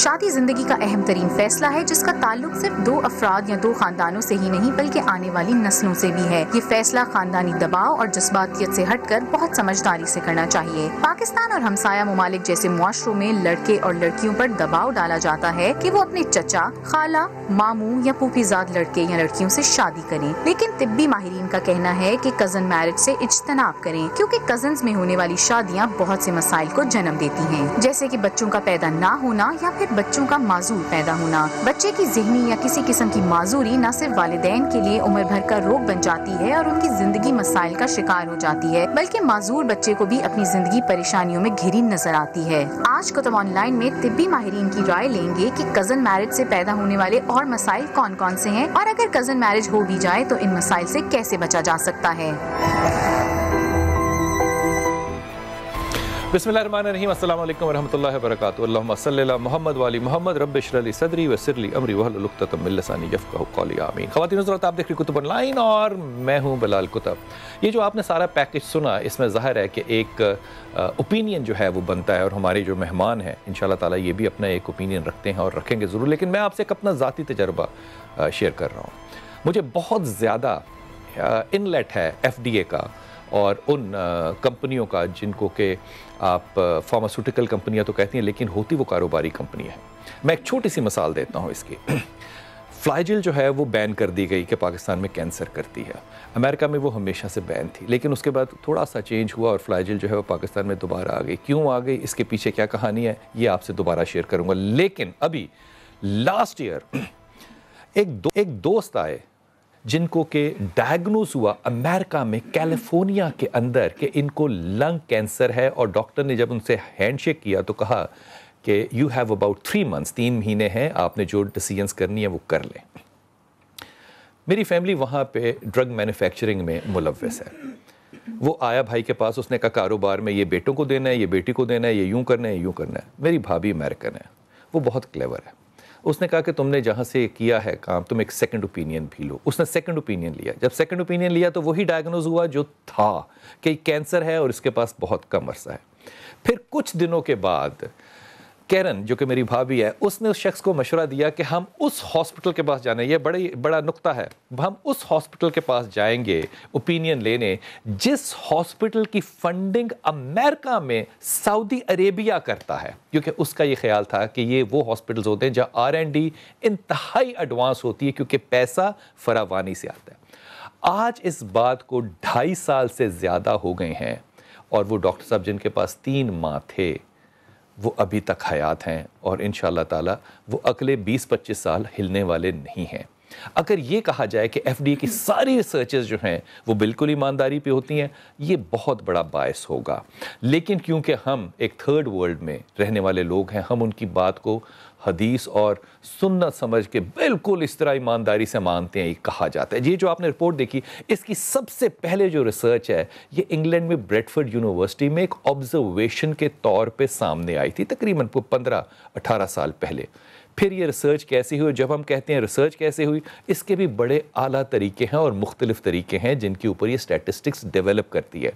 شادی زندگی کا اہم ترین فیصلہ ہے جس کا تعلق صرف دو افراد یا دو خاندانوں سے ہی نہیں بلکہ آنے والی نسلوں سے بھی ہے۔ یہ فیصلہ خاندانی دباؤ اور جذباتیت سے ہٹ کر بہت سمجھداری سے کرنا چاہیے۔ پاکستان اور ہمسایہ ممالک جیسے معاشروں میں لڑکے اور لڑکیوں پر دباؤ ڈالا جاتا ہے کہ وہ اپنے چچا، خالہ، ماموں یا پھوپھی زاد لڑکے یا لڑکیوں سے شادی کریں، لیکن طبی ماہرین کا کہنا ہے کہ کزن میرج سے اجتناب کریں کیونکہ کزنز میں ہونے والی شادیاں بہت سے مسائل کو جنم دیتی ہیں، جیسے کہ بچوں کا پیدا نہ ہونا یا پھر بچوں کا معذور پیدا ہونا۔ بچے کی ذہنی یا کسی قسم کی معذوری نہ صرف والدین کے لیے عمر بھر کا روگ بن جاتی ہے اور ان کی زندگی مسائل کا شکار ہو جاتی ہے، بلکہ معذور بچے کو بھی اپنی زندگی پریشانیوں میں گھری نظر آتی ہے۔ آج کتب آن لائن میں طبی ماہرین کی رائے لیں گے کہ کزن میرج سے پیدا ہونے والے اور مسائل کون کون سے ہیں، اور اگر کزن میرج ہو بھی جائے تو ان مسائل سے کیسے بچا جا سکتا ہے۔ بسم اللہ الرحمن الرحیم، السلام علیکم ورحمۃ اللہ وبرکاتہ۔ اللہم صلی علی محمد وعلی محمد، رب اشرح لی صدری ویسر لی امری واحلل عقدۃ من لسانی یفقہوا قولی، آمین۔ خواتین حضرات، آپ دیکھ رہے کتب آن لائن اور میں ہوں بلال کتب۔ یہ جو آپ نے سارا پیکج سنا، اس میں ظاہر ہے کہ ایک اوپینین جو ہے وہ بنتا ہے، اور ہمارے جو مہمان ہیں انشاءاللہ تعالیٰ یہ بھی اپنا ایک اوپینین رکھتے ہیں اور رکھیں گے ضرور، لیکن میں آپ سے ایک اپنا ذاتی تجربہ شیئر کر رہا ہوں۔ مجھے بہت زیادہ انلیٹ ہے ایف ڈی اے کا اور ان کمپنیوں کا جن کو کہ آپ فارماسیوٹیکل کمپنیاں تو کہتی ہیں لیکن ہوتی وہ کاروباری کمپنی ہے۔ میں ایک چھوٹی سی مثال دیتا ہوں اس کی۔ فلائجل جو ہے وہ بین کر دی گئی کہ پاکستان میں کینسر کرتی ہے۔ امریکہ میں وہ ہمیشہ سے بین تھی، لیکن اس کے بعد تھوڑا سا چینج ہوا اور فلائجل جو ہے وہ پاکستان میں دوبارہ آ گئی۔ کیوں آ گئی، اس کے پیچھے کیا کہانی ہے، یہ آپ سے دوبارہ شیئر کروں گا۔ لیکن ابھی لاسٹ ایئر ایک دوست آئے جن کو کہ ڈائگنوز ہوا امریکہ میں کیلیفورنیا کے اندر کہ ان کو لنگ کینسر ہے، اور ڈاکٹر نے جب ان سے ہینڈ شیک کیا تو کہا کہ یو ہیو اباؤٹ 3 months، 3 مہینے ہیں، آپ نے جو ڈیسیژنس کرنی ہے وہ کر لیں۔ میری فیملی وہاں پہ ڈرگ مینوفیکچرنگ میں ملوث ہے۔ وہ آیا بھائی کے پاس، اس نے کہا کاروبار میں یہ بیٹوں کو دینا ہے، یہ بیٹی کو دینا ہے، یہ یوں کرنا ہے، یوں کرنا ہے۔ میری بھابھی امریکن ہے، وہ بہت کلیور ہے۔ اس نے کہا کہ تم نے جہاں سے کیا ہے کام، تم ایک سیکنڈ اوپینین بھی لو۔ اس نے سیکنڈ اوپینین لیا۔ جب سیکنڈ اوپینین لیا تو وہی ڈائگنوز ہوا جو تھا کہ کینسر ہے اور اس کے پاس بہت کم عرصہ ہے۔ پھر کچھ دنوں کے بعد کیرن جو کہ میری بھابھی ہے، اس نے اس شخص کو مشورہ دیا کہ ہم اس ہاسپٹل کے پاس جانا ہے، یہ بڑا نقطہ ہے، ہم اس ہاسپٹل کے پاس جائیں گے اوپینین لینے جس ہاسپٹل کی فنڈنگ امریکہ میں سعودی عربیہ کرتا ہے، کیونکہ اس کا یہ خیال تھا کہ یہ وہ ہاسپٹلز ہوتے ہیں جہاں R&D انتہائی ایڈوانس ہوتی ہے کیونکہ پیسہ فراوانی سے آتا ہے۔ آج اس بات کو 2.5 سال سے زیادہ ہو گئے ہیں، اور وہ ڈاکٹر صاحب جن کے پاس 3 ماہ تھے وہ ابھی تک حیات ہیں، اور انشاءاللہ تعالیٰ وہ اگلے 20-25 سال ہلنے والے نہیں ہیں۔ اگر یہ کہا جائے کہ ایف ڈی اے کی ساری ریسرچز جو ہیں وہ بالکل ایمانداری پہ ہوتی ہیں، یہ بہت بڑا باعث ہوگا، لیکن کیونکہ ہم ایک تھرڈ ورلڈ میں رہنے والے لوگ ہیں، ہم ان کی بات کو حدیث اور سنت سمجھ کے بالکل اس طرح ایمانداری سے مانتے ہیں۔ یہ کہا جاتا ہے، یہ جو آپ نے رپورٹ دیکھی، اس کی سب سے پہلے جو ریسرچ ہے یہ انگلینڈ میں بریڈفورڈ یونیورسٹی میں ایک آبزرویشن کے طور پہ سامنے آئی تھی تقریباً 15-18 سال پہلے۔ پھر یہ ریسرچ کیسے ہوئی، جب ہم کہتے ہیں ریسرچ کیسے ہوئی، اس کے بھی بڑے اعلیٰ طریقے ہیں اور مختلف طریقے ہیں جن کے اوپر یہ اسٹیٹسٹکس ڈیولپ کرتی ہے۔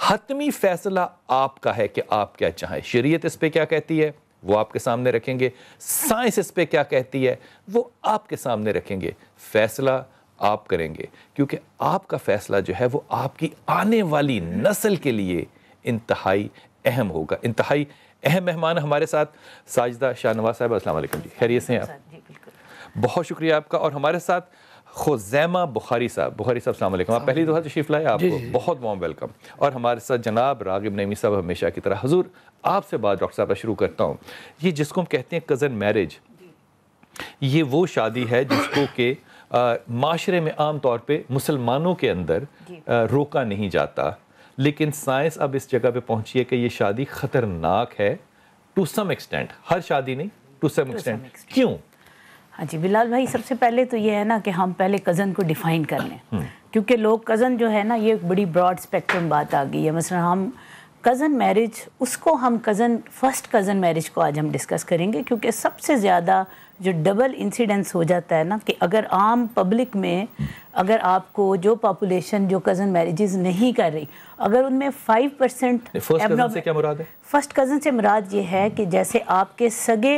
حتمی فیصلہ آپ کا ہے کہ آپ کیا چاہیں۔ شریعت اس پہ کیا کہتی ہے وہ آپ کے سامنے رکھیں گے، سائنس اس پہ کیا کہتی ہے وہ آپ کے سامنے رکھیں گے، فیصلہ آپ کریں گے، کیونکہ آپ کا فیصلہ جو ہے وہ آپ کی آنے والی نسل کے لیے انتہائی اہم ہوگا۔ انتہائی اہم مہمان ہمارے ساتھ ساجدہ شاہ نواز صاحب، السلام علیکم جی، خیریت سے ہیں آپ؟ بہت شکریہ آپ کا۔ اور ہمارے ساتھ خزیمہ بخاری صاحب السلام علیکم، آپ پہلی دفعہ تشریف لائے، آپ کو بہت وارم ویلکم۔ اور ہمارے ساتھ جناب راغب نعیمی صاحب ہمیشہ کی طرح۔ حضور آپ سے بات ڈاکٹر صاحب شروع کرتا ہوں، یہ جس کو ہم کہتے ہیں کزن میرج، یہ وہ شادی ہے جس کو کہ معاشرے میں عام طور پہ مسلمانوں کے اندر روکا نہیں جاتا، لیکن سائنس اب اس جگہ پہ پہنچی ہے کہ یہ شادی خطرناک ہے ٹو سم ایکسٹینٹ، ہر شادی نہیں، ٹو سم ایکسٹینٹ۔ کیوں؟ ہاں جی بلال بھائی، سب سے پہلے تو یہ ہے نا کہ ہم پہلے کزن کو ڈیفائن کر لیں، کیونکہ لوگ کزن جو ہے نا یہ ایک بڑی براڈ اسپیکٹرم بات آ گئی ہے۔ مثلا ہم کزن میرج، اس کو ہم فرسٹ کزن میرج کو آج ہم ڈسکس کریں گے، کیونکہ سب سے زیادہ جو ڈبل انسیڈنس ہو جاتا ہے نا کہ اگر عام پبلک میں اگر آپ کو جو پاپولیشن جو کزن میرجز نہیں کر رہی، اگر ان میں 5% فرسٹ کزن سے کیا مراد ہے؟ فرسٹ کزن سے مراد یہ ہے کہ جیسے آپ کے سگے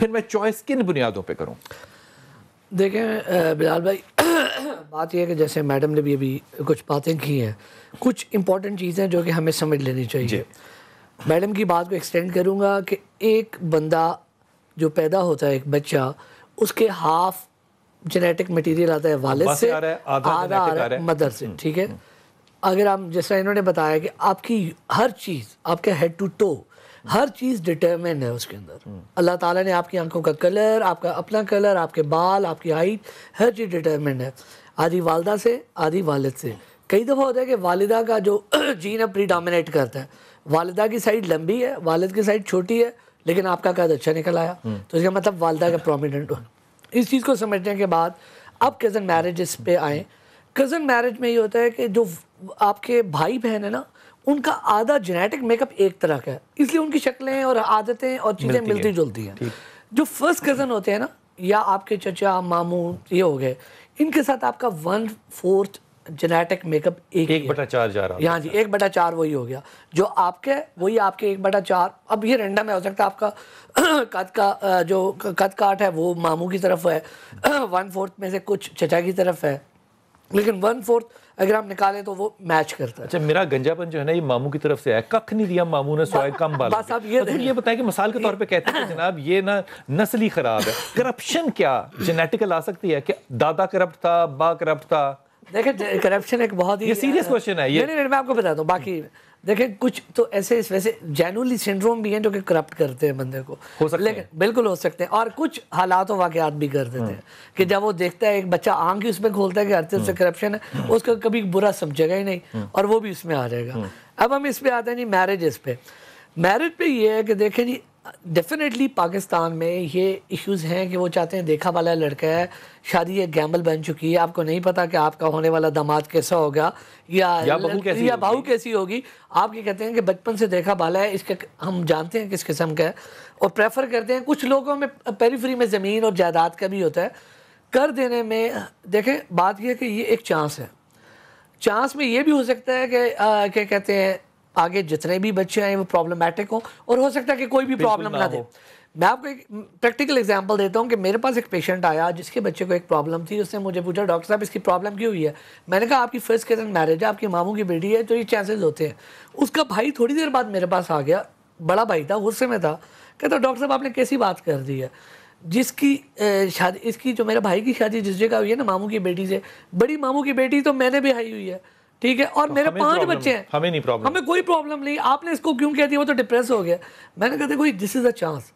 پھر میں چوائس کن بنیادوں پہ کروں؟ دیکھیں بلال بھائی، بات یہ ہے کہ جیسے میڈم نے بھی ابھی کچھ باتیں کی ہیں، کچھ امپورٹنٹ چیزیں جو کہ ہمیں سمجھ لینی چاہیے. میڈم کی بات کو ایکسٹینڈ کروں گا کہ ایک بندہ جو پیدا ہوتا ہے، ایک بچہ، اس کے ہاف جینیٹک مٹیریل آتا ہے والد سے، آدھا آ رہا ہے مدر سے. ٹھیک ہے، اگر آپ جیسا انہوں نے بتایا کہ آپ کی ہر چیز، آپ کا ہیڈ ٹو ٹو ہر چیز ڈٹرمنڈ ہے اس کے اندر. اللہ تعالیٰ نے آپ کی آنکھوں کا کلر، آپ کا اپنا کلر، آپ کے بال، آپ کی ہائٹ، ہر چیز ڈٹرمنڈ ہے. آدھی والدہ سے، آدھی والد سے. کئی دفعہ ہوتا ہے کہ والدہ کا جو جین ہے پری ڈومینیٹ کرتا ہے، والدہ کی سائڈ لمبی ہے، والد کی سائڈ چھوٹی ہے، لیکن آپ کا قد اچھا نکل آیا، تو اس کا مطلب والدہ کا پرومیننٹ ہو. اس چیز کو سمجھنے کے بعد اب کزن میرجز پہ آئیں. کزن میرج میں یہ ہوتا ہے کہ جو آپ کے بھائی بہن ہیں نا، ان کا آدھا جینیٹک میک اپ ایک طرح کا ہے، اس لیے ان کی شکلیں اور عادتیں اور چیزیں ملتی جلتی ہیں. جو فرسٹ کزن ہوتے ہیں نا، یا آپ کے چچا ماموں یہ ہو گئے، ان کے ساتھ آپ کا 1/4 جینیٹک میک اپ ایک 1/4 جا رہا. ہاں جی، 1/4 وہی ہو گیا. جو آپ کے وہی آپ کے 1/4. اب یہ رینڈم ہے، ہو سکتا ہے آپ کا قد کا جو قد کاٹ ہے وہ ماموں کی طرف ہے، 1/4 میں سے کچھ چچا کی طرف ہے، لیکن 1/4 اگر آپ نکالیں تو وہ میچ کرتا ہے. اچھا، میرا گنجا پن جو ہے نا یہ ماموں کی طرف سے ہے، ککھ نہیں دیا ماموں نے، سوائے کم بالا. بس آپ یہ بتائیں کہ مثال کے طور پہ کہتے ہیں کہ جناب یہ نا نسلی خراب ہے. کرپشن کیا جینیٹیکل آ سکتی ہے کہ دادا کرپٹ تھا، با کرپٹ تھا؟ دیکھیں کرپشن ایک بہت ہی سیریس کوشچن ہے. نہیں میں آپ کو بتاتا ہوں. باقی دیکھیں کچھ تو ایسے ویسے جینولی سنڈروم بھی ہیں جو کہ کرپٹ کرتے ہیں بندے کو، لیکن بالکل ہو سکتے ہیں، اور کچھ حالات و واقعات بھی کر دیتے ہیں کہ جب وہ دیکھتا ہے ایک بچہ آنکھ ہی اس میں کھولتا ہے کہ ہر طرف سے کرپشن ہے، اس کا کبھی برا سمجھے گا ہی نہیں، اور وہ بھی اس میں آ جائے گا. اب ہم اس پہ آتے ہیں جی میرجز پہ. میرج پہ یہ ہے کہ دیکھیں جی ڈیفینیٹلی پاکستان میں یہ ایشوز ہیں کہ وہ چاہتے ہیں دیکھا والا لڑکا ہے، شادی ایک گیمبل بن چکی ہے، آپ کو نہیں پتا کہ آپ کا ہونے والا داماد کیسا ہوگا یا بہو کیسی ہوگی. آپ یہ کہتے ہیں کہ بچپن سے دیکھا بالا ہے، اس کے ہم جانتے ہیں کس قسم کا ہے، اور پریفر کرتے ہیں. کچھ لوگوں میں پیریفری میں زمین اور جائیداد کا بھی ہوتا ہے کر دینے میں. دیکھیں بات یہ ہے کہ یہ ایک چانس ہے. چانس میں یہ بھی ہو سکتا ہے کہ کیا کہتے ہیں آگے جتنے بھی بچے ہیں وہ پرابلمٹک ہوں، اور ہو سکتا ہے کہ کوئی بھی پرابلم نہ دے. میں آپ کو ایک پریکٹیکل ایگزامپل دیتا ہوں کہ میرے پاس ایک پیشنٹ آیا جس کے بچے کو ایک پرابلم تھی. اس نے مجھے پوچھا ڈاکٹر صاحب اس کی پرابلم کیوں ہوئی ہے؟ میں نے کہا آپ کی فرسٹ کزن میرج ہے، آپ کی ماموں کی بیٹی ہے، تو یہ چانسز ہوتے ہیں. اس کا بھائی تھوڑی دیر بعد میرے پاس آ گیا، بڑا بھائی تھا، غصے میں تھا، کہتا ڈاکٹر صاحب آپ نے کیسی بات کر دی ہے؟ جس کی شادی، اس کی جو میرے بھائی کی شادی جس جگہ ہوئی ہے نا ماموں کی بیٹی سے، بڑی ماموں کی بیٹی تو میں نے بھی ہائی ہوئی ہے، ٹھیک ہے، اور میرے 5 بچے ہیں، ہمیں کوئی پرابلم نہیں. آپ نے اس کو کیوں کہہ دیا؟ وہ تو ڈپریس ہو گیا. میں نے کہا دیکھو دس از اے چانس.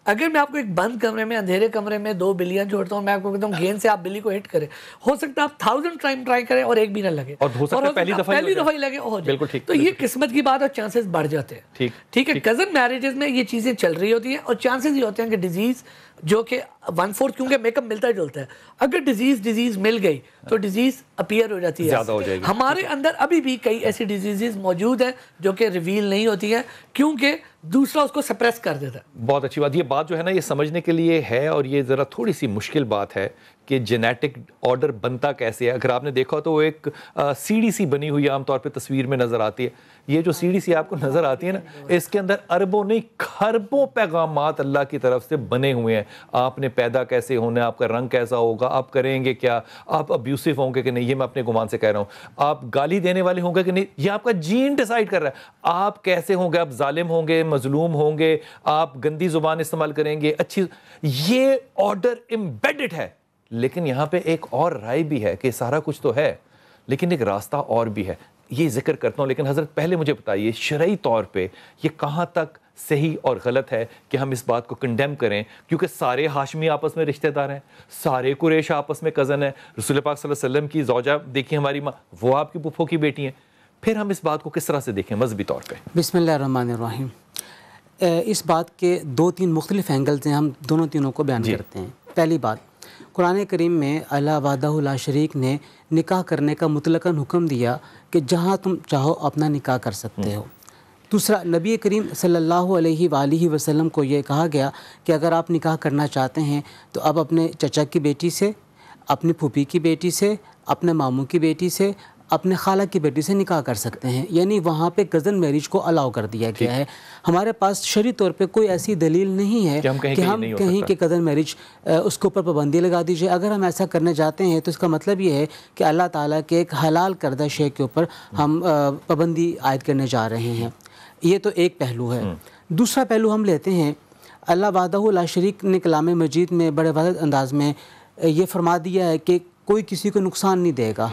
اگر میں آپ کو ایک بند کمرے میں، اندھیرے کمرے میں 2 بلیاں چھوڑتا ہوں، میں آپ کو کہتا ہوں گیند سے آپ بلی کو ہٹ کریں، ہو سکتا ہے آپ 1000 ٹائم ٹرائی کریں اور ایک بھی نہ لگے، اور ہو سکتا ہے پہلی دفعہ ہی لگے ہو جائے. تو یہ قسمت کی بات، اور چانسز بڑھ جاتے ہیں. ٹھیک ہے، کزن میرجز میں یہ چیزیں چل رہی ہوتی ہیں، اور چانسز یہ ہوتے ہیں کہ ڈیزیز جو کہ 1/4 کیونکہ میک اپ ملتا جلتا ہے، اگر ڈیزیز مل گئی تو ڈیزیز اپیئر ہو جاتی ہے. ہمارے اندر ابھی بھی کئی ایسی ڈیزیزز موجود ہیں جو کہ ریویل نہیں ہوتی ہیں کیونکہ دوسرا اس کو سپریس کر دیتا ہے. بہت اچھی بات. یہ بات جو ہے نا یہ سمجھنے کے لیے ہے، اور یہ ذرا تھوڑی سی مشکل بات ہے کہ جینیٹک آرڈر بنتا کیسے ہے. اگر آپ نے دیکھا تو وہ ایک سی ڈی سی بنی ہوئی عام طور پہ تصویر میں نظر آتی ہے. یہ جو سی ڈی سی آپ کو نظر آتی ہے نا، اس کے اندر اربوں نہیں کھربوں پیغامات اللہ کی طرف سے بنے ہوئے ہیں. آپ نے پیدا کیسے ہونا ہے، آپ کا رنگ کیسا ہوگا، آپ کریں گے کیا، آپ ابیوسو ہوں گے کہ نہیں، یہ میں اپنے گمان سے کہہ رہا ہوں، آپ گالی دینے والے ہوں گے کہ نہیں، یہ آپ کا جین ڈیسائیڈ کر رہا ہے. آپ کیسے ہوں گے، آپ ظالم ہوں گے، مظلوم ہوں گے، آپ گندی زبان استعمال کریں گے، اچھی. یہ آرڈر امبیڈڈ ہے. لیکن یہاں پہ ایک اور رائے بھی ہے کہ سارا کچھ تو ہے لیکن ایک راستہ اور بھی ہے. یہ ذکر کرتا ہوں، لیکن حضرت پہلے مجھے بتائیے شرعی طور پہ یہ کہاں تک صحیح اور غلط ہے کہ ہم اس بات کو کنڈیم کریں، کیونکہ سارے ہاشمی آپس میں رشتہ دار ہیں، سارے قریش آپس میں کزن ہیں. رسول پاک صلی اللہ علیہ وسلم کی زوجہ دیکھیں ہماری ماں، وہ آپ کی پھپھو کی بیٹی ہیں. پھر ہم اس بات کو کس طرح سے دیکھیں مذہبی طور پہ؟ بسم اللہ الرحمن الرحیم. اس بات کے 2-3 مختلف اینگلز ہیں، ہم دونوں تینوں کو بیان کرتے ہیں. پہلی بات، قرآن کریم میں اللہ وحدہ لا شریک نے نکاح کرنے کا مطلقاً حکم دیا کہ جہاں تم چاہو اپنا نکاح کر سکتے ہو. دوسرا، نبی کریم صلی اللہ علیہ وآلہ وسلم کو یہ کہا گیا کہ اگر آپ نکاح کرنا چاہتے ہیں تو اب اپنے چچا کی بیٹی سے، اپنی پھوپھی کی بیٹی سے، اپنے ماموں کی بیٹی سے، اپنے خالہ کی بیٹی سے نکاح کر سکتے ہیں، یعنی وہاں پہ کزن میرج کو الاؤ کر دیا گیا ہے۔ ہمارے پاس شرعی طور پہ کوئی ایسی دلیل نہیں ہے کہ ہم کہیں کہ کزن میرج اس کے اوپر پابندی لگا دیجیے۔ اگر ہم ایسا کرنے جاتے ہیں تو اس کا مطلب یہ ہے کہ اللہ تعالیٰ کے ایک حلال کردہ شے کے اوپر ہم پابندی عائد کرنے جا رہے ہیں۔ یہ تو ایک پہلو ہے۔ دوسرا پہلو ہم لیتے ہیں، اللہ وحدہ لا شریک نے کلام مجید میں بڑے واضح انداز میں یہ فرما دیا ہے کہ کوئی کسی کو نقصان نہیں دے گا۔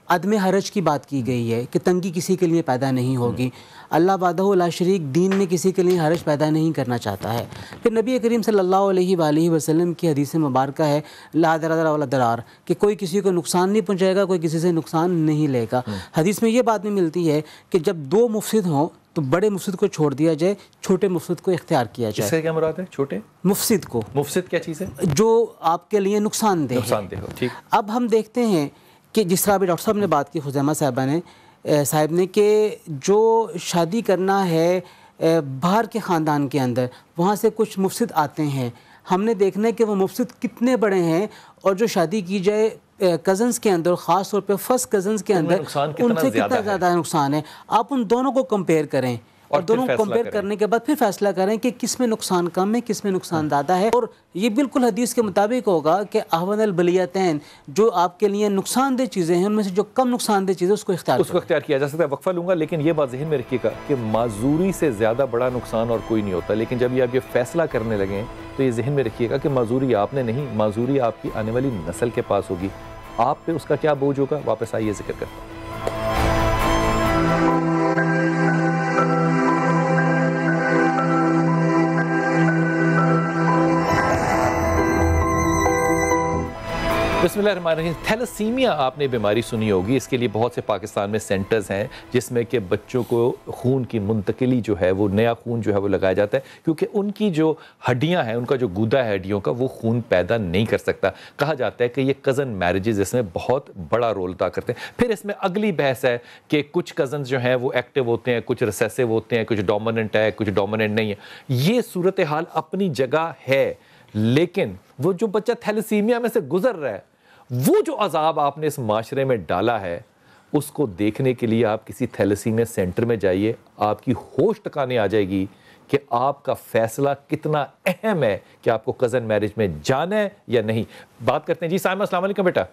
عدم حرج کی بات کی گئی ہے کہ تنگی کسی کے لیے پیدا نہیں ہوگی۔ اللہ وحدہ لا شریک دین میں کسی کے لیے حرج پیدا نہیں کرنا چاہتا ہے۔ پھر نبی کریم صلی اللہ علیہ وآلہ وسلم کی حدیث مبارکہ ہے لا ضرر ولا ضرار، کہ کوئی کسی کو نقصان نہیں پہنچائے گا، کوئی کسی سے نقصان نہیں لے گا۔ حدیث میں یہ بات بھی ملتی ہے کہ جب دو مفسد ہوں تو بڑے مفسد کو چھوڑ دیا جائے، چھوٹے مفسد کو اختیار کیا جائے۔ اس سے کیا مراد ہے چھوٹے مفسد کو؟ مفسد کیا چیز ہے؟ جو آپ کے لیے نقصان دہ ہو۔ ٹھیک۔ اب ہم دیکھتے ہیں کہ جس طرح ابھی ڈاکٹر صاحب نے بات کی خزیمہ صاحب نے کہ جو شادی کرنا ہے باہر کے خاندان کے اندر، وہاں سے کچھ مفسد آتے ہیں، ہم نے دیکھنا ہے کہ وہ مفسد کتنے بڑے ہیں، اور جو شادی کی جائے کزنز کے اندر، خاص طور پہ فرسٹ کزنز کے اندر، ان سے کتنا زیادہ نقصان ہے۔ آپ ان دونوں کو کمپیئر کریں اور دونوں کمپیئر کرنے کے بعد پھر فیصلہ کریں کہ کس میں نقصان کم ہے، کس میں نقصان زیادہ ہے۔ اور یہ بالکل حدیث کے مطابق ہوگا کہ احون البلیتین، جو آپ کے لیے نقصان دہ چیزیں ہیں ان میں سے جو کم نقصان دہ چیزیں اس کو اختیار کیا جا سکتا ہے۔ وقفہ لوں گا، لیکن یہ بات ذہن میں رکھیے گا کہ معذوری سے زیادہ بڑا نقصان اور کوئی نہیں ہوتا، لیکن جب آپ یہ فیصلہ کرنے لگیں تو یہ ذہن میں رکھیے گا کہ معذوری آپ نے نہیں، معذوری آپ کی آنے والی نسل کے پاس ہوگی، آپ پہ اس کا کیا بوجھ ہوگا۔ واپس آئیے ذکر کرتا ہوں۔ بسم اللہ الرحمن الرحیم۔ تھیلاسیمیا آپ نے بیماری سنی ہوگی، اس کے لیے بہت سے پاکستان میں سینٹرز ہیں جس میں کہ بچوں کو خون کی منتقلی جو ہے، وہ نیا خون جو ہے وہ لگایا جاتا ہے، کیونکہ ان کی جو ہڈیاں ہیں، ان کا جو گودا ہے ہڈیوں کا، وہ خون پیدا نہیں کر سکتا۔ کہا جاتا ہے کہ یہ کزن میرجز اس میں بہت بڑا رول ادا کرتے ہیں۔ پھر اس میں اگلی بحث ہے کہ کچھ کزنز جو ہیں وہ ایکٹیو ہوتے ہیں، کچھ ریسیسو ہوتے ہیں، کچھ ڈومیننٹ ہے، کچھ ڈومیننٹ نہیں ہے۔ یہ صورتحال اپنی جگہ ہے، لیکن وہ جو بچہ تھیلاسیمیا میں سے گزر رہا ہے، وہ جو عذاب آپ نے اس معاشرے میں ڈالا ہے، اس کو دیکھنے کے لیے آپ کسی تھیلاسیمیا سینٹر میں جائیے، آپ کی ہوش ٹکانے آ جائے گی کہ آپ کا فیصلہ کتنا اہم ہے کہ آپ کو کزن میرج میں جانا ہے یا نہیں۔ بات کرتے ہیں جی سائمہ، السلام علیکم بیٹا۔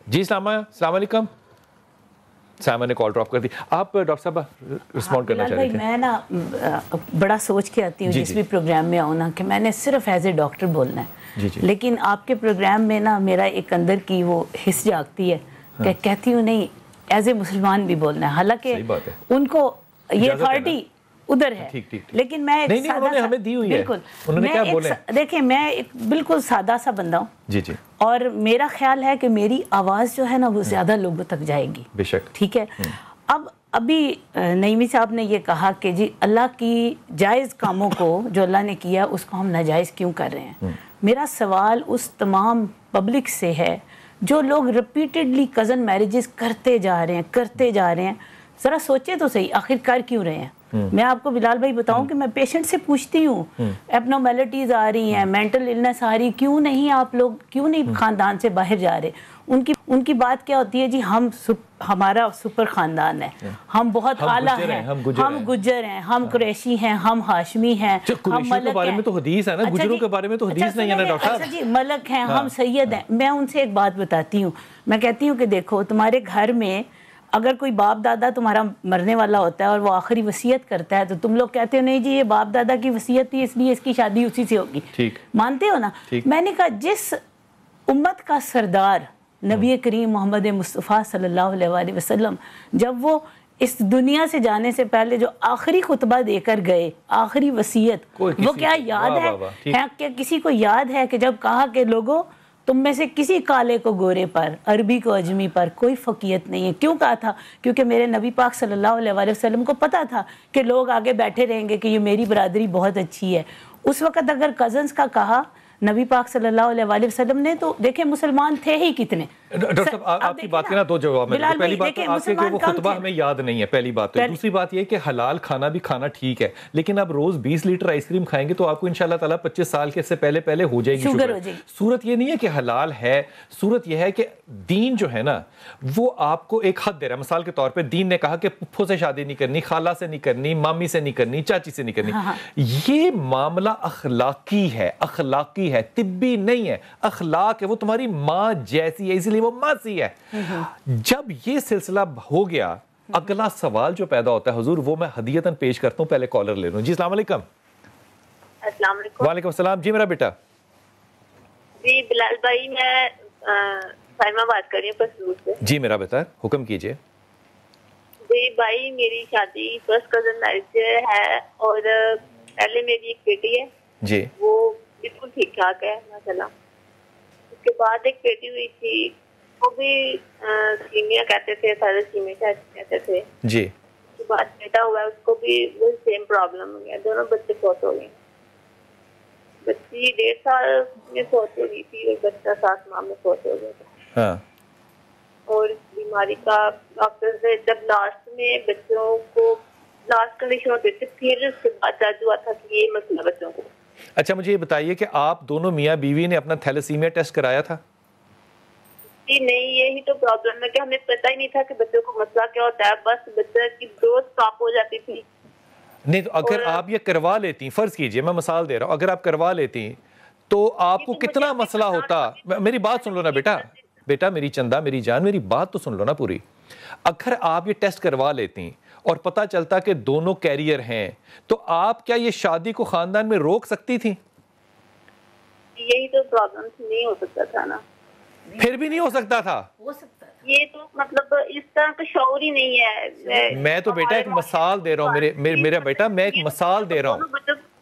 جی سائمہ، السلام علیکم۔ سائمہ نے کال ڈراپ کر دی۔ آپ ڈاکٹر صاحب رسپونڈ کرنا چاہ رہے تھے؟ میں نا بڑا سوچ کے آتی ہوں جس بھی پروگرام میں آؤں نا کہ میں نے صرف ایز اے ڈاکٹر بولنا ہے، لیکن آپ کے پروگرام میں نا میرا ایک اندر کی وہ حس جاگتی ہے کہ کہتی ہوں نہیں، ایز اے مسلمان بھی بولنا ہے، حالانکہ ان کو یہ اتھارٹی ادھر ہے، لیکن میں دیکھیں میں ایک بالکل سادہ سا بندہ ہوں، اور میرا خیال ہے کہ میری آواز جو ہے نا وہ زیادہ لوگوں تک جائے گی، بے شک، ٹھیک ہے۔ اب ابھی نعیمی صاحب نے یہ کہا کہ جی اللہ کی جائز کاموں کو جو اللہ نے کیا اس کو ہم ناجائز کیوں کر رہے ہیں۔ میرا سوال اس تمام پبلک سے ہے جو لوگ ریپیٹڈلی کزن میرجز کرتے جا رہے ہیں، ذرا سوچے تو صحیح آخر کر کیوں رہے ہیں۔ میں آپ کو بلال بھائی بتاؤں کہ میں پیشنٹ سے پوچھتی ہوں، ایبنارمیلٹیز آ رہی ہیں، مینٹل النس آ رہی، کیوں نہیں آپ لوگ کیوں نہیں خاندان سے باہر جا رہے؟ ان کی بات کیا ہوتی ہے جی ہمارا سپر خاندان ہے، ہم بہت اعلیٰ ہیں، ہم گجر ہیں، ہم قریشی ہیں، ہم ہاشمی ہیں، ہم ملک ہیں، گجروں کے بارے میں تو حدیث نہیں ہے نا ڈاکٹر صاحب، جی ملک ہیں، ہم سید ہیں۔ میں ان سے ایک بات بتاتی ہوں، میں کہتی ہوں کہ دیکھو تمہارے گھر میں اگر کوئی باپ دادا تمہارا مرنے والا ہوتا ہے اور وہ آخری وصیت کرتا ہے تو تم لوگ کہتے ہو نہیں جی یہ باپ دادا کی وصیت تھی اس لیے اس کی شادی اسی سے ہوگی، مانتے ہو نا؟ میں نے کہا جس امت کا سردار نبی کریم محمد مصطفیٰ صلی اللہ علیہ وآلہ وسلم جب وہ اس دنیا سے جانے سے پہلے جو آخری خطبہ دے کر گئے، آخری وصیت، وہ کیا یاد ہے کہ کسی کو یاد ہے کہ جب کہا کہ لوگوں تم میں سے کسی کالے کو گورے پر، عربی کو اجمی پر کوئی فقیت نہیں ہے؟ کیوں کہا تھا؟ کیونکہ میرے نبی پاک صلی اللہ علیہ وآلہ وسلم کو پتا تھا کہ لوگ آگے بیٹھے رہیں گے کہ یہ میری برادری بہت اچھی ہے۔ اس وقت اگر کزنز کا کہا نبی پاک صلی اللہ علیہ وآلہ وسلم نے تو دیکھیں مسلمان تھے ہی کتنے، ڈاکٹر صاحب آپ کی بات کے نا دو جواب میں. پہلی بات تو آپ کے کہ وہ خطبہ ہمیں یاد نہیں ہے, پہلی بات. دوسری بات یہ کہ حلال کھانا بھی کھانا ٹھیک ہے, لیکن آپ روز 20 لیٹر آئس کریم کھائیں گے تو آپ کو انشاءاللہ تعالیٰ 25 سال کے سے پہلے ہو جائے گی شوگر. صورت یہ نہیں ہے کہ حلال ہے, صورت یہ ہے کہ دین جو ہے نا وہ آپ کو ایک حد دے رہا ہے. مثال کے طور پہ دین نے کہا کہ پھپھو سے شادی نہیں کرنی, خالہ سے نہیں کرنی, مامی سے نہیں کرنی, چاچی سے نہیں کرنی. یہ معاملہ اخلاقی ہے, طبی نہیں ہے, اخلاق ہے. وہ تمہاری ماں جیسی ہے, اسی لیے وہ ماسی ہے. جب یہ سلسلہ ہو گیا, اگلا سوال جو پیدا ہوتا ہے حضور وہ میں ہدیتاً پیش کرتا ہوں. پہلے کالر لے لوں. جی السلام علیکم. السلام علیکم. وعلیکم السلام. جی میرا بیٹا. جی بلال بھائی, میں سائمہ بات کر رہی ہوں پسرور سے. جی میرا بیٹا حکم کیجئے. جی بھائی, میری شادی فرسٹ کزن میرج ہے اور پہلے میری ایک بیٹی ہے. جی وہ بالکل ٹھیک ٹھاک ہے ماشاءاللہ. اس کے بعد ایک بیٹی ہوئی تھی, وہ بھی سیمیا کہتے تھے, تھیلیسیمیا کہتے تھے. جی اس کے بعد بیٹا ہوا ہے, اس کو بھی وہ سیم پرابلم ہو گیا. دونوں بچے فوت ہو گئے. بچی 1.5 سال میں فوت ہو گئی تھی اور بچہ 7 ماہ میں فوت ہو گیا تھا. ہاں. اور اس بیماری کا ڈاکٹر سے جب لاسٹ میں بچوں کو لاسٹ کنڈیشن ہوتی تھی, پھر اس کے بعد جج ہوا تھا کہ یہ مسئلہ بچوں کو. اچھا مجھے یہ بتائیے کہ آپ دونوں میاں بیوی نے اپنا تھیلیسیمیا ٹیسٹ کرایا تھا؟ جی نہیں, یہی تو پرابلم ہے کہ ہمیں پتہ ہی نہیں تھا کہ بچوں کو مسئلہ کیا ہوتا ہے. بس بچے کی ڈوز اسٹاپ ہو جاتی تھی. نہیں تو اگر آپ یہ کروا لیتی, فرض کیجئے میں مثال دے رہا ہوں, اگر آپ کروا لیتی تو آپ کو کتنا مسئلہ ہوتا. میری بات سن لو نا بیٹا میری چندہ, میری جان, میری بات تو سن لو نا پوری. اگر آپ یہ ٹیسٹ کروا لیتی اور پتہ چلتا کہ دونوں کیریئر ہیں تو آپ کیا یہ شادی کو خاندان میں روک سکتی تھی؟ یہی تو پرابلم نہیں ہو سکتا تھا نا. پھر بھی نہیں ہو سکتا تھا. یہ تو مطلب اس طرح کا شعور ہی نہیں ہے. میں تو بیٹا ایک مثال دے رہا ہوں, میرا بیٹا میں ایک مثال دے رہا ہوں.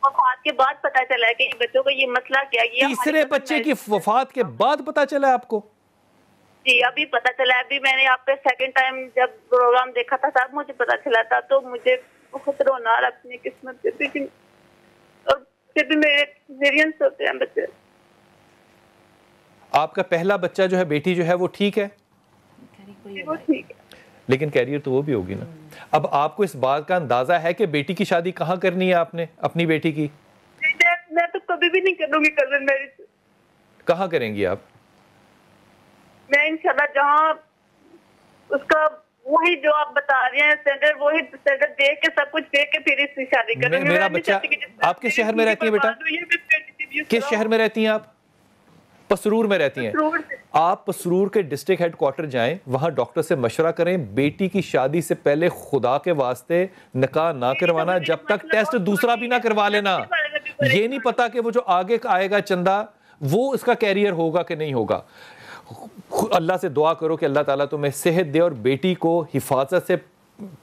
وفات کے بعد پتہ چلا کہ بچوں کو یہ مسئلہ کیا. تیسرے بچے کی وفات کے بعد پتہ چلا آپ کو؟ جی ابھی پتہ چلا. ابھی میں نے آپ کا سیکنڈ ٹائم جب پروگرام دیکھا تھا تب مجھے پتہ چلا تھا, تو مجھے بہت رونا آ رہا اپنی قسمت سے. لیکن اور پھر بھی میرے ایکسپیرینس ہوتے ہیں بچے. آپ کا پہلا بچہ جو ہے, بیٹی جو ہے, وہ ٹھیک ہے؟ وہ ٹھیک ہے, لیکن کیریئر تو وہ بھی ہوگی نا. اب آپ کو اس بات کا اندازہ ہے کہ بیٹی کی شادی کہاں کرنی ہے آپ نے اپنی بیٹی کی؟ میں تو کبھی بھی نہیں کروں گی کزن میرج. کہاں کریں گی آپ؟ میں انشاءاللہ جہاں اس کا وہی جو آپ بتا رہے ہیں اسٹینڈرڈ, وہی اسٹینڈرڈ دیکھ کے سب کچھ دیکھ کے پھر اس کی شادی کروں گی. میرا بچہ, آپ کس شہر میں رہتی ہیں بیٹا؟ کس شہر میں رہتی ہیں آپ؟ پسرور میں رہتی ہیں. آپ پسرور کے ڈسٹرکٹ ہیڈ کوارٹر جائیں, وہاں ڈاکٹر سے مشورہ کریں. بیٹی کی شادی سے پہلے خدا کے واسطے نکاح نہ کروانا جب تک ٹیسٹ دوسرا بھی نہ کروا لینا. یہ نہیں پتا کہ وہ جو آگے آئے گا چندہ وہ اس کا کیریئر ہوگا کہ نہیں ہوگا. اللہ سے دعا کرو کہ اللہ تعالیٰ تمہیں صحت دے اور بیٹی کو حفاظت سے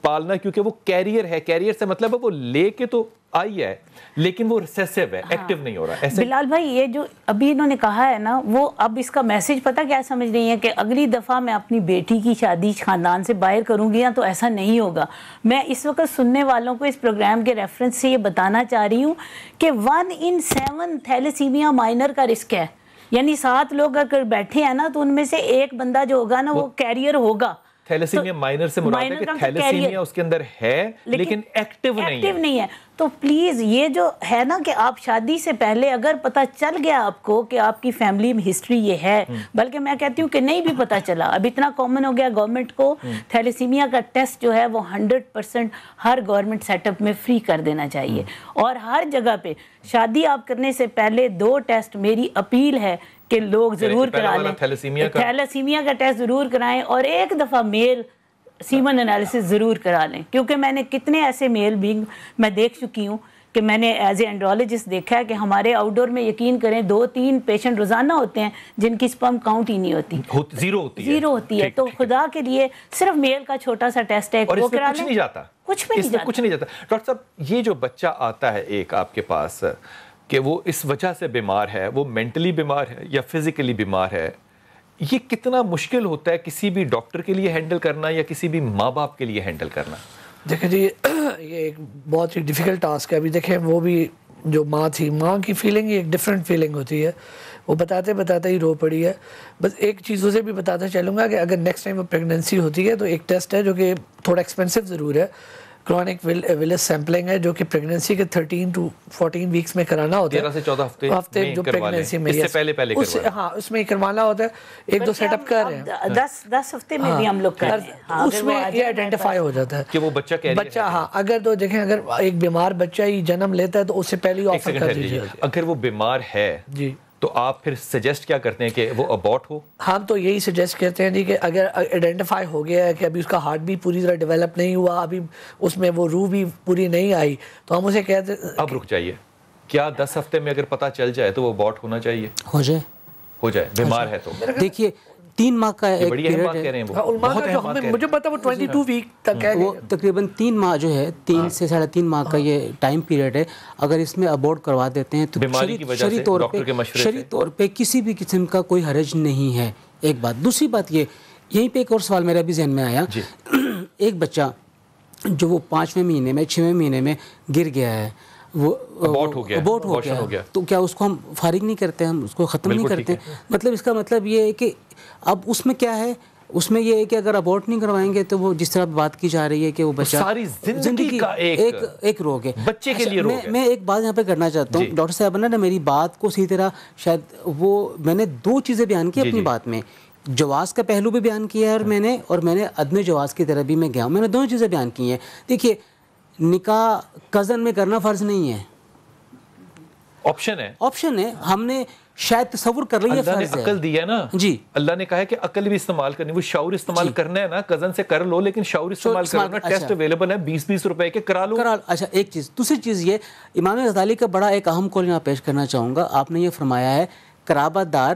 پالنا, کیونکہ وہ کیریئر ہے. کیریئر سے مطلب ہے وہ لے کے تو آئی ہے لیکن وہ ریسیسو ہے, ایکٹیو نہیں ہو رہا. بلال بھائی یہ جو ابھی انہوں نے کہا ہے نا, وہ اب اس کا میسج پتہ کیا سمجھ رہی ہیں کہ اگلی دفعہ میں اپنی بیٹی کی شادی خاندان سے باہر کروں گی نا تو ایسا نہیں ہوگا. میں اس وقت سننے والوں کو اس پروگرام کے ریفرنس سے یہ بتانا چاہ رہی ہوں کہ 1 in 7 تھیلیسیمیا مائنر کا رسک ہے. یعنی 7 لوگ اگر بیٹھے ہیں نا تو ان میں سے ایک بندہ جو ہوگا نا وہ کیریئر ہوگا. تھیلیسیمیا مائنر سے مراد ہے کہ تھیلیسیمیا اس کے اندر ہے لیکن ایکٹیو نہیں ہے. تو پلیز یہ جو ہے نا کہ آپ شادی سے پہلے اگر پتہ چل گیا آپ کو کہ آپ کی فیملی میں ہسٹری یہ ہے, بلکہ میں کہتی ہوں کہ نہیں بھی پتہ چلا, اب اتنا کامن ہو گیا, گورنمنٹ کو تھیلیسیمیا کا ٹیسٹ جو ہے وہ 100% ہر گورنمنٹ سیٹ اپ میں فری کر دینا چاہیے. اور ہر جگہ پہ شادی آپ کرنے سے پہلے 2 ٹیسٹ میری اپیل ہے کہ لوگ ضرور کرا لیں. تھیلیسیمیا کا ٹیسٹ ضرور کرائیں اور ایک دفعہ میل سیمن انالیسس ضرور کرا لیں, کیونکہ میں نے کتنے ایسے میل بھی میں دیکھ چکی ہوں کہ میں نے ایز اے اینڈرولوجسٹ دیکھا ہے کہ ہمارے آؤٹ ڈور میں یقین کریں 2-3 پیشنٹ روزانہ ہوتے ہیں جن کی سپرم کاؤنٹ ہی نہیں ہوتی, زیرو ہوتی ہے. تو خدا کے لیے صرف میل کا چھوٹا سا ٹیسٹ ہے, وہ کرا لیں. کچھ نہیں جاتا. ڈاکٹر صاحب یہ جو بچہ آتا ہے ایک آپ کے پاس کہ وہ اس وجہ سے بیمار ہے, وہ مینٹلی بیمار ہے یا فزیکلی بیمار ہے, یہ کتنا مشکل ہوتا ہے کسی بھی ڈاکٹر کے لیے ہینڈل کرنا یا کسی بھی ماں باپ کے لیے ہینڈل کرنا؟ دیکھیں جی یہ ایک بہت ہی ڈیفیکلٹ ٹاسک ہے. ابھی دیکھیں وہ بھی جو ماں تھی, ماں کی فیلنگ ہی ایک ڈفرینٹ فیلنگ ہوتی ہے. وہ بتاتے بتاتے ہی رو پڑی ہے. بس ایک چیز اسے بھی بتاتا چلوں گا کہ اگر نیکسٹ ٹائم وہ پریگننسی ہوتی ہے تو ایک ٹیسٹ ہے جو کہ تھوڑا ایکسپینسو ضرور ہے, کرونک ویلس سیمپلنگ ہے, جو کہ پریگننسی کے 13 to 14 ویکس میں کرانا ہوتا ہے, 13 سے 14 ہفتے جو پریگننسی میں, اس سے پہلے ہاں اس میں ہی کروانا ہوتا ہے. ایک دو سیٹ اپ کر رہے ہیں, 10 ہفتے میں بھی ہم لوگ کر رہے ہیں, اس میں یہ آئیڈینٹیفائی ہو جاتا ہے کہ وہ بچہ ہاں اگر تو دیکھیں اگر ایک بیمار بچہ ہی جنم لیتا ہے تو اس سے پہلے ہی آفر کر دیجیے. اگر وہ بیمار ہے جی تو آپ پھر سجیسٹ کیا کرتے ہیں کہ وہ ابورٹ ہو؟ ہم تو یہی سجیسٹ کرتے ہیں جی کہ اگر آئیڈینٹیفائی ہو گیا ہے کہ ابھی اس کا ہارٹ بھی پوری طرح ڈیولپ نہیں ہوا, ابھی اس میں وہ روح بھی پوری نہیں آئی, تو ہم اسے کہتے ہیں اب رک جائیے, کیا 10 ہفتے میں اگر پتہ چل جائے تو وہ ابورٹ ہونا چاہیے؟ ہو جائے بیمار ہے تو دیکھیے 3 ماہ کا ایک بڑی اہم بات کہہ رہے ہیں وہ, مجھے پتا وہ 22 ویک تک ہے, وہ تقریباً 3 ماہ جو ہے 3 سے 3.5 ماہ کا یہ ٹائم پیریڈ ہے. اگر اس میں ابورٹ کروا دیتے ہیں تو شرعی طور پہ کسی بھی قسم کا کوئی حرج نہیں ہے. ایک بات. دوسری بات یہ, یہیں پہ ایک اور سوال میرا بھی ذہن میں آیا. ایک بچہ جو وہ 5ویں مہینے میں 6ویں مہینے میں گر گیا ہے, وہ ابورٹ ہو گیا, تو کیا اس کو ہم فارغ نہیں کرتے, ہم اس کو ختم نہیں کرتے؟ مطلب اس کا مطلب یہ ہے کہ اب اس میں کیا ہے, اس میں یہ ہے کہ اگر ابورٹ نہیں کروائیں گے تو وہ جس طرح بات کی جا رہی ہے کہ وہ بچہ ساری زندگی کا ایک روگ ہے, بچے کے لیے روگ ہے. میں ایک بات یہاں پہ کرنا چاہتا ہوں, ڈاکٹر صاحب نے میری بات کو صحیح طرح شاید وہ میں نے 2 چیزیں بیان کی اپنی بات میں, جواز کا پہلو بھی بیان کیا ہے اور میں نے عدم جواز کی طرف بھی میں گیا ہوں. میں نے 2 چیزیں بیان کی ہیں. دیکھیے نکاح کزن میں کرنا فرض نہیں ہے, آپشن ہے. ہم نے شاید تصور کر رہی ہے اللہ نے عقل دی ہے نا جی, اللہ نے کہا ہے کہ عقل بھی استعمال کرنی, وہ شعور استعمال کرنا ہے نا, کزن سے کر لو لیکن شعور استعمال کرنا. ٹیسٹ اویلیبل ہے 20-20 روپے کے, کرا لو. اچھا ایک چیز. دوسری چیز یہ, امام غزالی کا بڑا ایک اہم قول یہاں پیش کرنا چاہوں گا. آپ نے یہ فرمایا ہے قرابت دار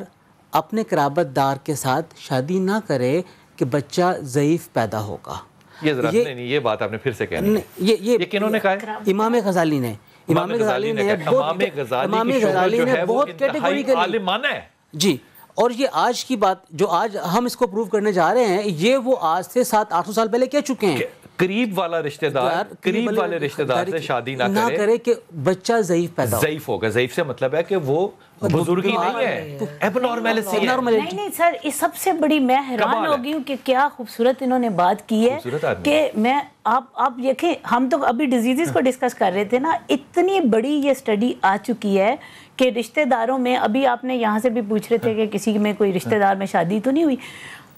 اپنے قرابت دار کے ساتھ شادی نہ کرے کہ بچہ ضعیف پیدا ہوگا. یہ ذرا نہیں, یہ بات آپ نے پھر سے کہنی ہے. یہ کنہوں نے کہا ہے؟ امام غزالی نے. امام غزالی نے بہت کیٹیگوریکلی عالمانہ ہے جی. اور یہ آج کی بات جو آج ہم اس کو پروو کرنے جا رہے ہیں, یہ وہ آج سے 700-800 سال پہلے کہہ چکے ہیں. قریب والے رشتہ دار سے شادی نہ کرے کہ بچہ ضعیف پیدا ہو. ضعیف ہوگا. ضعیف سے مطلب ہے کہ وہ بزرگی نہیں ہے, ایب نارمیلٹی ہے. نہیں سر, اس سب سے بڑی میں حیران ہو گئی ہوں کہ کیا خوبصورت انہوں نے بات کی ہے کہ میں آپ دیکھیں, ہم تو ابھی ڈیزیزز کو ڈسکس کر رہے تھے نا, اتنی بڑی یہ اسٹڈی آ چکی ہے کہ رشتہ داروں میں, ابھی آپ نے یہاں سے بھی پوچھ رہے تھے کہ کسی میں کوئی رشتہ دار میں شادی تو نہیں ہوئی,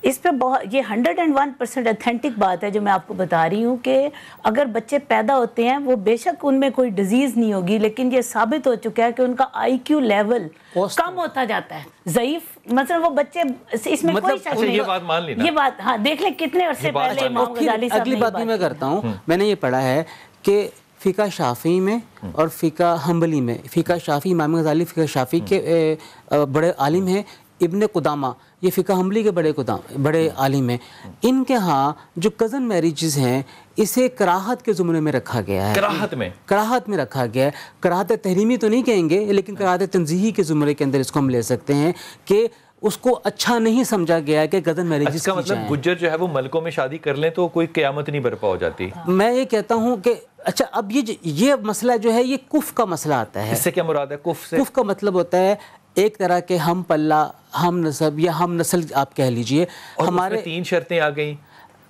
اس پہ بہت یہ 101% اتھینٹک بات ہے جو میں آپ کو بتا رہی ہوں کہ اگر بچے پیدا ہوتے ہیں وہ بے شک ان میں کوئی ڈیزیز نہیں ہوگی, لیکن یہ ثابت ہو چکا ہے کہ ان کا IQ لیول کم ہوتا جاتا ہے. ضعیف مثلا وہ بچے, اس میں کوئی شک نہیں. یہ بات مان لینا, یہ بات ہاں دیکھ لیں کتنے عرصے پہلے امام غزالی صاحب نے. اگلی بات بھی میں کرتا ہوں. میں نے یہ پڑھا ہے کہ فقہ شافعی میں اور فقہ حنبلی میں, فقہ شافعی امام غزالی فقہ شافعی کے بڑے عالم ہیں. ابن قدامہ یہ فقہ حنبلی کے بڑے عالم ہیں. ان کے ہاں جو کزن میریجز ہیں اسے کراہت کے زمرے میں رکھا گیا ہے. کراہت میں رکھا گیا ہے. کراہت تحریمی تو نہیں کہیں گے, لیکن کراہت تنزیہی کے زمرے کے اندر اس کو ہم لے سکتے ہیں کہ اس کو اچھا نہیں سمجھا گیا کہ کزن میریجز اس کا مطلب گجر جو ہے وہ ملکوں میں شادی کر لیں تو کوئی قیامت نہیں برپا ہو جاتی. میں یہ کہتا ہوں کہ اچھا اب یہ مسئلہ جو ہے یہ کف کا مسئلہ آتا ہے. اس سے کیا مراد ہے کف سے؟ کف کا مطلب ہوتا ہے ایک طرح کے ہم پلہ, ہم نسب یا ہم نسل آپ کہہ لیجئے. ہمارے 3 شرطیں آ گئیں,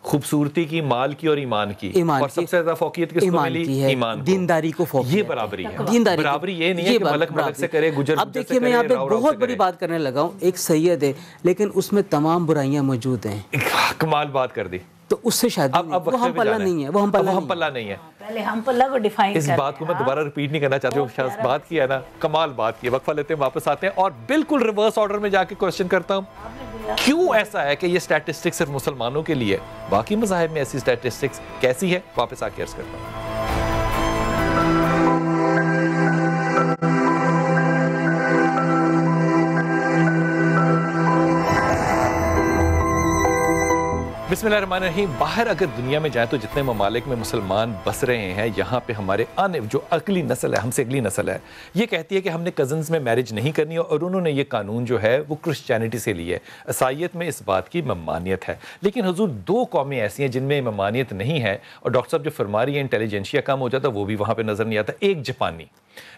خوبصورتی کی, مال کی اور ایمان کی. اور سب سے زیادہ فوقیت کس کو ملی؟ ایمان, دینداری کو فوقیت. یہ برابری ہے. برابری یہ نہیں ہے کہ ملک سے کرے, گجر اب دیکھیے میں یہاں پہ بہت بڑی بات کرنے لگا ہوں. ایک سید ہے لیکن اس میں تمام برائیاں موجود ہیں. کمال بات کر دی. تو اس سے شادی وہ ہم پلہ نہیں ہے, وہ ہم پلہ نہیں ہے. پہلے ہم پلہ کو ڈیفائن اس بات کو میں دوبارہ ریپیٹ نہیں کرنا چاہتی ہوں. شخص بات کی ہے نا, کمال بات کی ہے. وقفہ لیتے ہیں, واپس آتے ہیں اور بالکل ریورس آرڈر میں جا کے کوشچن کرتا ہوں کیوں ایسا ہے کہ یہ سٹیٹسٹکس صرف مسلمانوں کے لیے, باقی مذاہب میں ایسی سٹیٹسٹکس کیسی ہے؟ واپس آ کے عرض کرتا ہوں. بسم اللہ الرحمن الرحیم. باہر اگر دنیا میں جائیں تو جتنے ممالک میں مسلمان بس رہے ہیں, یہاں پہ ہمارے آنے جو اگلی نسل ہے, ہم سے اگلی نسل ہے, یہ کہتی ہے کہ ہم نے کزنز میں میرج نہیں کرنی, اور انہوں نے یہ قانون جو ہے وہ کرسچینٹی سے لی ہے. عیسائیت میں اس بات کی ممانعت ہے, لیکن حضور 2 قومیں ایسی ہیں جن میں ممانعت نہیں ہے, اور ڈاکٹر صاحب جو فرما رہی ہے انٹیلیجنشیا کم ہو جاتا وہ بھی وہاں پہ نظر نہیں آتا. ایک جاپانی,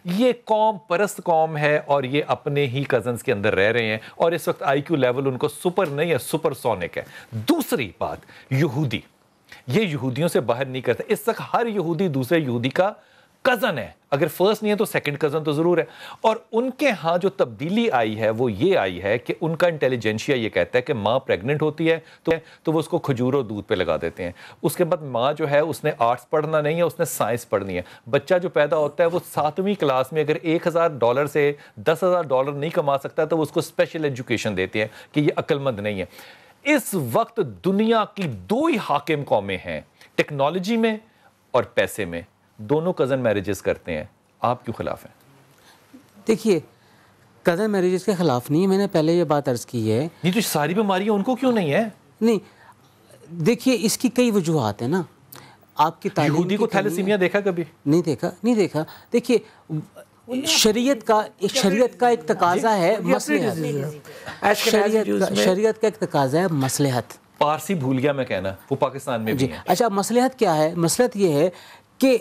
یہ قوم پرست قوم ہے اور یہ اپنے ہی کزنز کے اندر رہ رہے ہیں اور اس وقت آئی کیو لیول ان کو سپر نہیں ہے، سپر سونک ہے۔ دوسری بات، یہودی، یہ یہودیوں سے باہر نہیں کرتا۔ اس وقت ہر یہودی دوسرے یہودی کا کزن ہے، اگر فرسٹ نہیں ہے تو سیکنڈ کزن تو ضرور ہے۔ اور ان کے ہاں جو تبدیلی آئی ہے وہ یہ آئی ہے کہ ان کا انٹیلیجنشیا یہ کہتا ہے کہ ماں پریگننٹ ہوتی ہے تو وہ اس کو کھجور اور دودھ پہ لگا دیتے ہیں۔ اس کے بعد ماں جو ہے اس نے آرٹس پڑھنا نہیں ہے، اس نے سائنس پڑھنی ہے۔ بچہ جو پیدا ہوتا ہے وہ 7ویں کلاس میں اگر $1000 سے $10,000 نہیں کما سکتا تو وہ اس کو اسپیشل ایجوکیشن دیتے ہیں کہ یہ عقل مند نہیں ہے۔ اس وقت دنیا کی 2 ہی حاکم قومیں ہیں، ٹیکنالوجی میں اور پیسے میں، دونوں کزن میرجز کرتے ہیں۔ آپ کیوں خلاف ہیں؟ دیکھیے، کزن میرجز کے خلاف نہیں ہے، میں نے پہلے یہ بات عرض کی ہے۔ نہیں تو ساری بیماریاں ان کو کیوں نہیں ہے؟ نہیں، دیکھیے اس کی کئی وجوہات ہیں نا۔ آپ کی تعلیم، یہودی کو تھیلیسیمیا دیکھا کبھی؟ نہیں دیکھا۔ دیکھیے شریعت کا ایک تقاضا ہے مصلحت، شریعت کا ایک تقاضا ہے مصلحت۔ پارسی بھول گیا میں کہنا، وہ پاکستان میں بھی ہے۔ اچھا، مصلحت کیا ہے؟ مصلحت یہ ہے کہ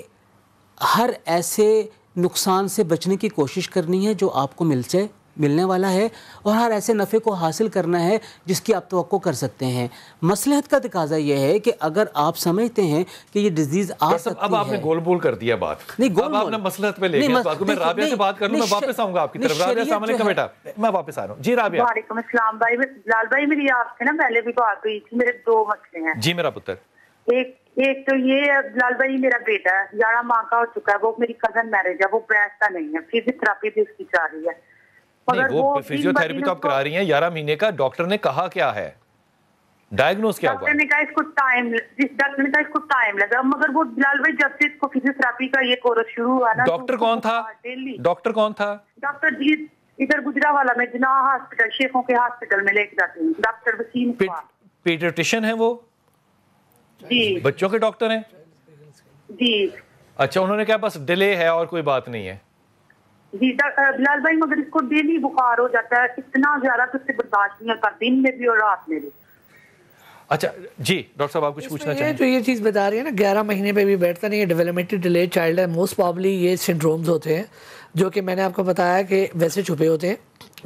ہر ایسے نقصان سے بچنے کی کوشش کرنی ہے جو آپ کو ملنے والا ہے، اور ہر ایسے نفع کو حاصل کرنا ہے جس کی آپ توقع کر سکتے ہیں۔ مصلحت کا تقاضا یہ ہے کہ اگر آپ سمجھتے ہیں کہ یہ ڈیزیز آ سکتی ہے۔ اب آپ نے گول بول کر دیا بات، اب آپ نے مصلحت پہ لے گیا بات کو۔ میں رابعہ سے بات کر لوں، میں واپس آؤں گا آپ کی طرف۔ رابعہ السلام علیکم بیٹا، میں واپس آ رہا ہوں۔ جی رابعہ۔ وعلیکم السلام بھائی، بلال بھائی میری آپ سے نا پہلے بھی بات ہوئی تھی، میرے 2 مسئلے ہیں۔ جی میرا پتر۔ ایک تو یہ ہے بلال بھائی، میرا بیٹا ہے 11 ماہ کا ہو چکا ہے، وہ میری کزن میرج ہے، وہ بیٹھتا نہیں ہے، فزیوتھراپی بھی اس کی چاہ رہی ہے۔ نہیں، وہ فزیو تھراپی تو آپ کرا رہی ہیں 11 مہینے کا، ڈاکٹر نے کہا کیا ہے؟ ڈائیگنوز کیا ہوا؟ ڈاکٹر نے کہا اس کو ٹائم لگا، مگر وہ بلال بھائی جب سے اس کو فزیو تھراپی کا یہ کورس شروع ہوا نا۔ ڈاکٹر کون تھا؟ ڈاکٹر جی ادھر گجرانوالہ میں جناح ہاسپٹل، شیخوں کے ہاسپٹل میں لے کے جاتے ہیں، ڈاکٹر وسیم۔ پیڈیاٹریشین ہیں وہ؟ جی۔ بچوں کے ڈاکٹر ہیں؟ جی۔ اچھا، انہوں نے کہا بس ڈیلے ہے اور کوئی بات نہیں ہے؟ جی بلال بھائی، مگر اس کو ڈیلی بخار ہو جاتا ہے اتنا زیادہ کہ اس سے برداشت نہیں ہوتا، دن میں بھی اور رات میں بھی۔ اچھا جی ڈاکٹر صاحب، آپ کچھ پوچھنا چاہیں؟ جو یہ چیز بتا رہی ہے نا 11 مہینے پہ بھی بیٹھتا نہیں ہے، ڈیولپمنٹل ڈیلے چائلڈ ہے، موسٹ پرابلی یہ سنڈرومز ہوتے ہیں جو کہ میں نے آپ کو بتایا کہ ویسے چھپے ہوتے ہیں۔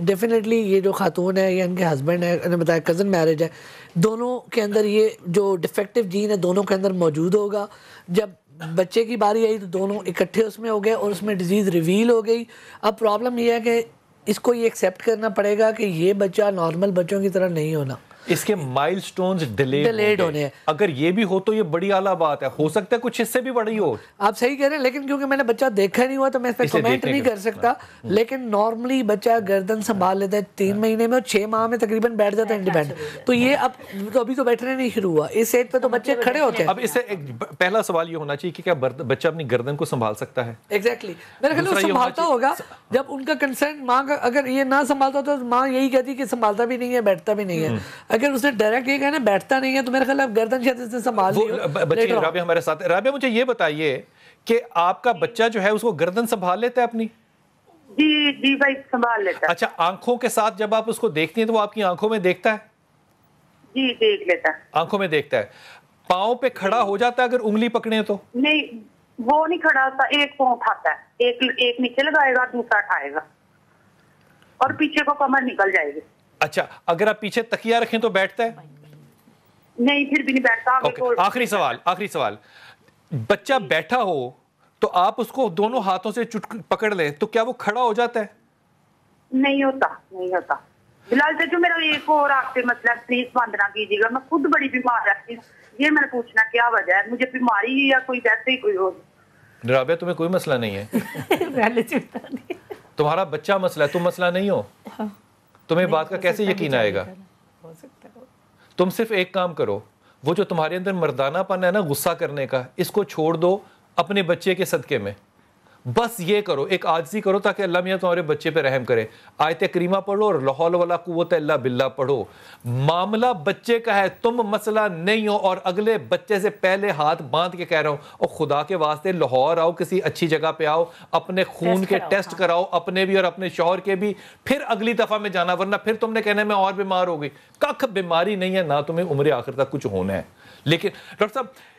ڈیفینیٹلی یہ جو خاتون ہے یا ان کے ہسبینڈ ہے، انہوں نے بتایا کزن میرج ہے، دونوں کے اندر یہ جو ڈیفیکٹیو جین ہے دونوں کے اندر موجود ہوگا۔ جب بچے کی باری آئی تو دونوں اکٹھے اس میں ہو گئے اور اس میں ڈیزیز ریویل ہو گئی۔ اب پرابلم یہ ہے کہ اس کو یہ ایکسیپٹ کرنا پڑے گا کہ یہ بچہ نارمل بچوں کی طرح نہیں ہونا، اس کے مائل سٹونز ڈیلیڈ ہونے ہیں۔ اگر یہ بھی ہو تو یہ بڑی اعلیٰ بات ہے، ہو سکتا ہے کچھ اس سے بھی بڑی ہو۔ آپ صحیح کہہ رہے ہیں، لیکن کیونکہ میں نے بچہ دیکھا نہیں ہوا تو میں اس پہ کمنٹ نہیں کر سکتا، لیکن نارملی بچہ گردن سنبھال لیتا ہے 3 مہینے میں اور 6 ماہ میں تقریباً بیٹھ جاتا ہے انڈیپینڈنٹ۔ تو یہ ابھی تو بیٹھنے نہیں شروع ہوا، اس ایج پہ تو بچے کھڑے ہوتے ہیں۔ اب اس سے پہلا سوال یہ ہونا چاہیے کہ کیا بچہ اپنی گردن کو سنبھال سکتا ہے؟ ایگزیکٹلی، میرے خیال میں سنبھالتا ہوگا جب ان کا کنسرن ماں کا اگر یہ نہ سنبھالتا تو ماں یہی کہتی کہ سنبھالتا بھی نہیں ہے بیٹھتا بھی نہیں ہے۔ اگر اس نے ڈائریکٹ یہ کہنا بیٹھتا نہیں ہے تو میرے خیال ہے گردن شاید اس نے سنبھال لی ہو۔ بچے رابعہ ہمارے ساتھ، رابعہ مجھے یہ بتائیے کہ آپ کا بچہ جو ہے اس کو گردن سنبھال لیتا ہے اپنی؟ جی جی بھائی سنبھال لیتا ہے۔ اچھا، آنکھوں کے ساتھ جب آپ اس کو دیکھتی ہیں تو وہ آپ کی آنکھوں میں دیکھتا ہے؟ جی دیکھ لیتا ہے، آنکھوں میں دیکھتا ہے۔ پاؤں پہ کھڑا ہو جاتا ہے اگر انگلی پکڑے تو؟ نہیں وہ نہیں کھڑا ہوتا، ایک پاؤں اٹھاتا ہے، ایک نیچے لگائے گا دوسرا اٹھائے گا اور پیچھے کو کمر نکل جائے گی۔ اچھا، اگر آپ پیچھے تکیہ رکھیں تو بیٹھتا ہے؟ نہیں پھر بھی نہیں بیٹھتا۔ آخری سوال، بچہ بیٹھا ہو تو آپ اس کو دونوں ہاتھوں سے پکڑ لیں تو کیا وہ کھڑا ہو جاتا ہے؟ نہیں ہوتا بلال سے جو میرا ایک اور آپ سے مسئلہ پلیز بند نہ کیجیے گا، میں خود بڑی بیمار رہتی ہوں، یہ میں نے پوچھنا کیا وجہ ہے، مجھے بیماری یا کوئی ویسے ہی کوئی ہو؟ رابعہ تمہیں کوئی مسئلہ نہیں ہے، تمہارا بچہ مسئلہ ہے، تم مسئلہ نہیں ہو، تمہیں بات کا کیسے یقین آئے گا؟ تم صرف ایک کام کرو، وہ جو تمہارے اندر مردانہ پن ہے نا غصہ کرنے کا، اس کو چھوڑ دو اپنے بچے کے صدقے میں، بس یہ کرو، ایک عاجزی کرو تاکہ اللہ میاں تمہارے بچے پہ رحم کرے۔ آیت کریمہ پڑھو اور لا حول ولا قوت الا باللہ پڑھو۔ معاملہ بچے کا ہے، تم مسئلہ نہیں ہو، اور اگلے بچے سے پہلے ہاتھ باندھ کے کہہ رہا ہوں، اور خدا کے واسطے لاہور آؤ، کسی اچھی جگہ پہ آؤ، اپنے خون کے ٹیسٹ کراؤ، اپنے بھی اور اپنے شوہر کے بھی، پھر اگلی دفعہ میں جانا، ورنہ پھر تم نے کہنا میں اور بیمار ہو گئی۔ کخ بیماری نہیں ہے، نہ تمہیں عمر آخر تک کچھ ہونا ہے۔ لیکن ڈاکٹر صاحب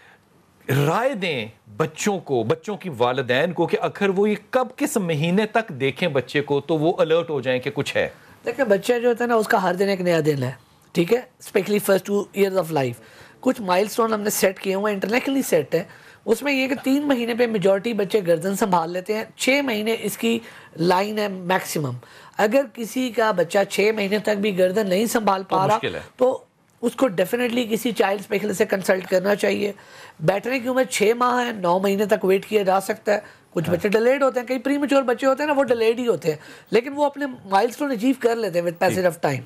رائے دیں بچوں کو, بچوں کی والدین کو, کہ اگر وہ یہ کب کس مہینے تک دیکھیں بچے کو تو وہ الرٹ ہو جائیں کہ کچھ ہے. دیکھیں بچہ جو ہوتا ہے نا اس کا ہر دن ایک نیا دن ہے, ٹھیک ہے, especially first 2 years of life. کچھ مائل سٹون ہم نے سیٹ کیے ہوئے ہیں, انٹرنیشنلی سیٹ ہے. اس میں یہ کہ 3 مہینے پہ میجورٹی بچے گردن سنبھال لیتے ہیں, 6 مہینے اس کی لائن ہے میکسیمم. اگر کسی کا بچہ 6 مہینے تک بھی گردن نہیں سنبھال پا رہا تو اس کو ڈیفینیٹلی کسی چائلڈ اسپیشلسٹ سے کنسلٹ کرنا چاہیے. بیٹھنے کی عمر 6 ماہ ہے, 9 مہینے تک ویٹ کیا جا سکتا ہے. کچھ بچے ڈیلیڈ ہوتے ہیں, کئی پری میچور بچے ہوتے ہیں نا وہ ڈیلیڈ ہی ہوتے ہیں, لیکن وہ اپنے مائل سٹون اچیو کر لیتے ہیں ود پیسج آف ٹائم.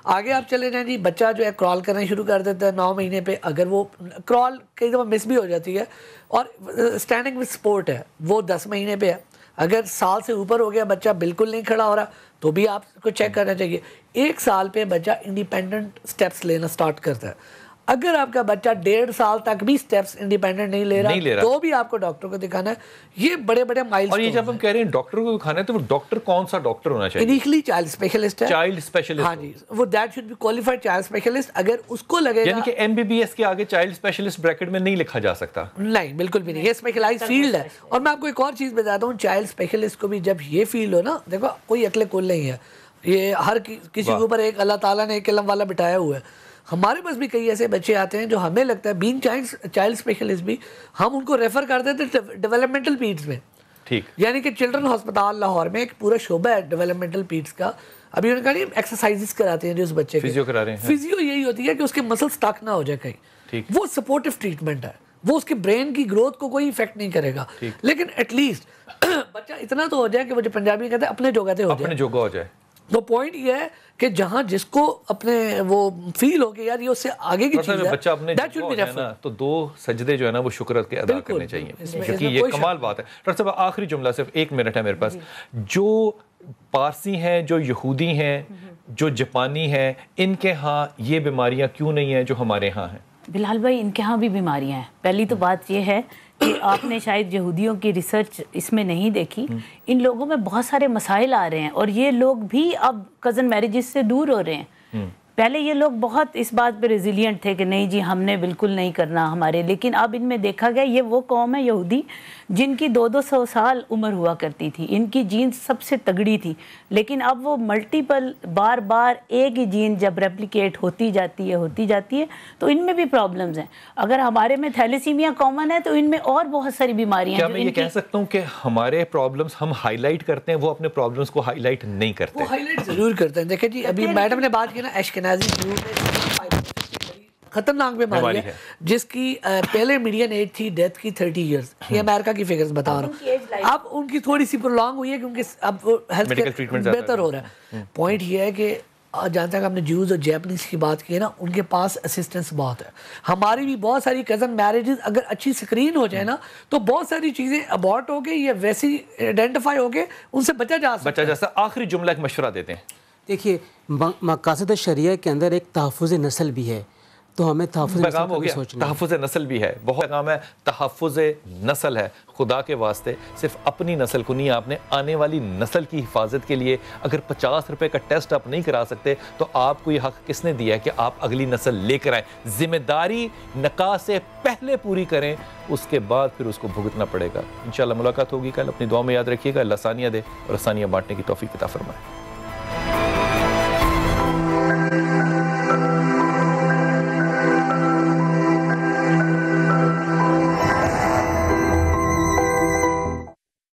آگے آپ چلے جائیں جی, بچہ جو ہے کرال کرنا شروع کر دیتا ہے 9 مہینے پہ. اگر وہ کرال کئی دفعہ مس بھی ہو جاتی ہے, اور اسٹینڈنگ وتھ سپورٹ ہے وہ 10 مہینے پہ ہے. اگر سال سے اوپر ہو گیا بچہ بالکل نہیں کھڑا ہو رہا تو بھی آپ کو چیک کرنا چاہیے. 1 سال پہ بچہ انڈیپینڈنٹ سٹیپس لینا سٹارٹ کرتا ہے. اگر آپ کا بچہ 1.5 سال تک بھی سٹیپس انڈیپینڈنٹ نہیں لے رہا تو بھی آپ کو ڈاکٹر کو دکھانا ہے. یہ بڑے بڑے مائل اور یہ جب ہم کہہ رہے ہیں ڈاکٹر کو دکھانا ہے تو وہ ڈاکٹر کون سا ڈاکٹر ہونا چاہیے؟ انیشلی چائلڈ اسپیشلسٹ ہے. چائلڈ اسپیشلسٹ, ہاں جی, وہ that should be qualified child specialist. اگر اس کو لگے گا, یعنی کہ MBBS کے آگے چائلڈ اسپیشلسٹ بریکٹ میں نہیں لکھا جا سکتا. نہیں, بالکل بھی نہیں, یہ اسپیشلائز فیلڈ ہے. اور میں آپ کو ایک اور چیز بتاتا ہوں, چائلڈ اسپیشلسٹ کو بھی جب یہ فیلڈ ہو نا, دیکھو کوئی عقل کل نہیں ہے, یہ ہر کسی کے اوپر ایک اللہ تعالیٰ نے ایک علم والا بٹھایا ہوا ہے. ہمارے پاس بھی کئی ایسے بچے آتے ہیں جو ہمیں لگتا ہے بینگ چائلڈ اسپیشلسٹ بھی ہم ان کو ریفر کر دیتے ہیں ڈیولپمنٹل پیڈز میں. ٹھیک, یعنی کہ چلڈرن ہسپتال لاہور میں ایک پورا شعبہ ہے ڈیولپمنٹل پیڈز کا. ابھی انہوں نے کہا نہیں ایکسرسائزز کراتے ہیں جو اس بچے کے, فیزیو کرا رہے ہیں. فیزیو یہی ہوتی ہے کہ اس کے مسل سٹک نہ ہو جائے کہیں. وہ سپورٹو ٹریٹمنٹ ہے, وہ اس کے برین کی گروتھ کو کوئی افیکٹ نہیں کرے گا, لیکن ایٹ لیسٹ بچہ اتنا تو ہو جائے کہ وہ جو پنجابی کہتے ہیں اپنے جوگا ہو جائے. تو پوائنٹ یہ ہے کہ جہاں جس کو اپنے وہ فیل ہو کہ یار یہ اس سے آگے کی چیز ہے, بچہ اپنے تو 2 سجدے جو ہے نا وہ شکر کے ادا کرنے چاہیے, کیونکہ یہ کمال بات ہے. ڈاکٹر صاحب آخری جملہ, صرف 1 منٹ ہے میرے پاس. جو پارسی ہیں, جو یہودی ہیں, جو جاپانی ہیں, ان کے ہاں یہ بیماریاں کیوں نہیں ہیں جو ہمارے ہاں ہیں؟ بلال بھائی, ان کے ہاں بھی بیماریاں ہیں. پہلی تو بات یہ ہے کہ آپ نے شاید یہودیوں کی ریسرچ اس میں نہیں دیکھی. ان لوگوں میں بہت سارے مسائل آ رہے ہیں اور یہ لوگ بھی اب کزن میریجز سے دور ہو رہے ہیں. پہلے یہ لوگ بہت اس بات پہ ریزیلینٹ تھے کہ نہیں جی ہم نے بالکل نہیں کرنا ہمارے, لیکن اب ان میں دیکھا گیا یہ وہ قوم ہے یہودی جن کی 200 سال عمر ہوا کرتی تھی, ان کی جین سب سے تگڑی تھی, لیکن اب وہ ملٹیپل بار بار ایک ہی جین جب ریپلیکیٹ ہوتی جاتی ہے تو ان میں بھی پرابلمز ہیں. اگر ہمارے میں تھیلیسیمیا کامن ہے تو ان میں اور بہت ساری بیماریاں ہیں. کیا میں یہ کہہ سکتا ہوں کہ ہمارے پرابلمز ہم ہائی لائٹ کرتے ہیں, وہ اپنے پرابلمز کو ہائی لائٹ نہیں کرتے؟ وہ ہائی لائٹ ضرور کرتے ہیں. دیکھیں جی ابھی میڈم نے بات کی نا اشکنازی جیو میں خطرناک بیماری ہے جس کی پہلے میڈین ایج تھی ڈیتھ کی 30 ایئرز. یہ امریکہ کی فگرز بتا رہا ہوں. اب ان کی تھوڑی سی پرولانگ ہوئی ہے کیونکہ اب ہیلتھ کیئر بہتر ہو رہا ہے. پوائنٹ یہ ہے کہ جہاں تک ہم نے جیوز اور جیپنیز کی بات کی ہے نا, ان کے پاس اسسٹنس بہت ہے. ہماری بھی بہت ساری کزن میرجز اگر اچھی سکرین ہو جائے نا تو بہت ساری چیزیں ابارٹ ہو کے یا ویسی آئیڈینٹیفائی ہو کے ان سے بچا جا سکتا ہے. آخری جملہ ایک مشورہ دیتے ہیں. دیکھیے مقاصد شریعہ کے اندر ایک تحفظ نسل بھی ہے, تو ہمیں تحفظ نسل کا بھی سوچنا ہے. تحفظ نسل بھی ہے, بہت کام ہے, تحفظ نسل ہے. خدا کے واسطے صرف اپنی نسل کو نہیں, آپ نے آنے والی نسل کی حفاظت کے لیے اگر 50 روپے کا ٹیسٹ آپ نہیں کرا سکتے تو آپ کو یہ حق کس نے دیا ہے کہ آپ اگلی نسل لے کر آئیں؟ ذمہ داری نکاح سے پہلے پوری کریں, اس کے بعد پھر اس کو بھگتنا پڑے گا. انشاءاللہ ملاقات ہوگی کل. اپنی دعا میں یاد رکھیے گا. اللہ ثانیہ دے اور ثانیہ بانٹنے کی توفیق عطا فرمائے.